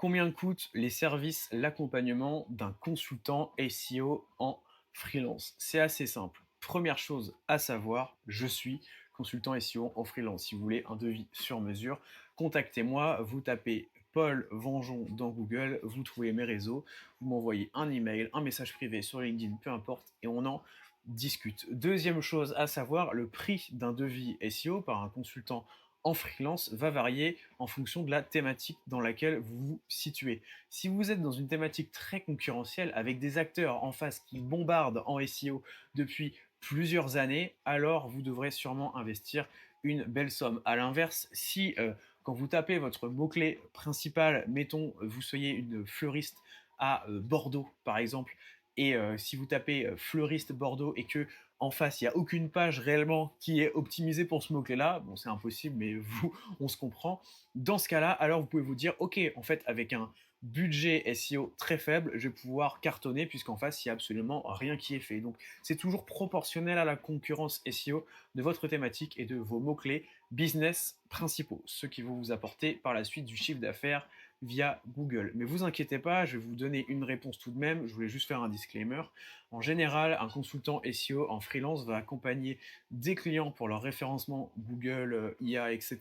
Combien coûtent les services, l'accompagnement d'un consultant SEO en freelance? C'est assez simple. Première chose à savoir, je suis consultant SEO en freelance. Si vous voulez un devis sur mesure, contactez-moi, vous tapez Paul Vengeon dans Google, vous trouvez mes réseaux, vous m'envoyez un email, un message privé sur LinkedIn, peu importe, et on en discute. Deuxième chose à savoir, le prix d'un devis SEO par un consultant en freelance va varier en fonction de la thématique dans laquelle vous vous situez. Si vous êtes dans une thématique très concurrentielle avec des acteurs en face qui bombardent en SEO depuis plusieurs années, alors vous devrez sûrement investir une belle somme. À l'inverse, si quand vous tapez votre mot-clé principal, mettons vous soyez une fleuriste à Bordeaux par exemple, et si vous tapez fleuriste Bordeaux et que en face, il n'y a aucune page réellement qui est optimisée pour ce mot-clé-là, bon, c'est impossible, mais vous, on se comprend. Dans ce cas-là, alors vous pouvez vous dire, ok, en fait, avec un budget SEO très faible, je vais pouvoir cartonner puisqu'en face, il n'y a absolument rien qui est fait. Donc, c'est toujours proportionnel à la concurrence SEO de votre thématique et de vos mots-clés business principaux, ceux qui vont vous apporter par la suite du chiffre d'affaires via Google. Mais vous inquiétez pas, je vais vous donner une réponse tout de même. Je voulais juste faire un disclaimer. En général, un consultant SEO en freelance va accompagner des clients pour leur référencement Google, IA, etc.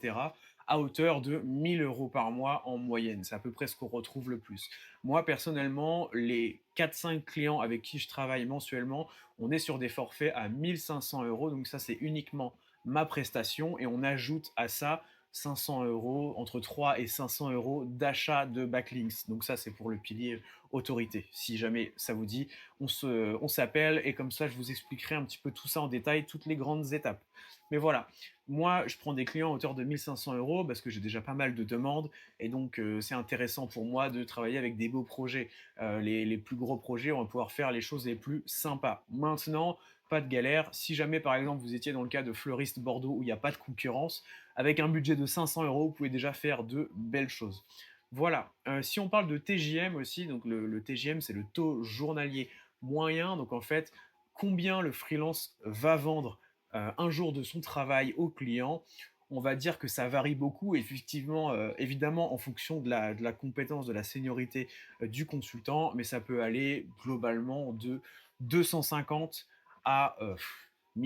à hauteur de 1 000 € par mois en moyenne. C'est à peu près ce qu'on retrouve le plus. Moi, personnellement, les 4-5 clients avec qui je travaille mensuellement, on est sur des forfaits à 1 500 €. Donc ça, c'est uniquement ma prestation et on ajoute à ça 500 €, entre 3 et 500 € d'achat de backlinks. Donc ça, c'est pour le pilier autorité. Si jamais ça vous dit, on s'appelle et comme ça, je vous expliquerai un petit peu tout ça en détail, toutes les grandes étapes. Mais voilà, moi, je prends des clients à hauteur de 1 500 € parce que j'ai déjà pas mal de demandes et donc c'est intéressant pour moi de travailler avec des beaux projets. Les plus gros projets, on va pouvoir faire les choses les plus sympas. Maintenant, pas de galère. Si jamais, par exemple, vous étiez dans le cas de Fleuriste Bordeaux où il n'y a pas de concurrence, avec un budget de 500 €, vous pouvez déjà faire de belles choses. Voilà. Si on parle de TJM aussi, donc le TJM, c'est le taux journalier moyen. Donc en fait, combien le freelance va vendre un jour de son travail au client. On va dire que ça varie beaucoup, effectivement, évidemment, en fonction de la compétence, de la seniorité du consultant, mais ça peut aller globalement de 250 à 1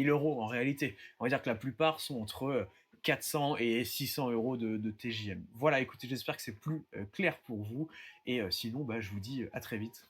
000 € en réalité. On va dire que la plupart sont entre 400 et 600 € de TJM. Voilà, écoutez, j'espère que c'est plus clair pour vous. Et sinon, bah, je vous dis à très vite.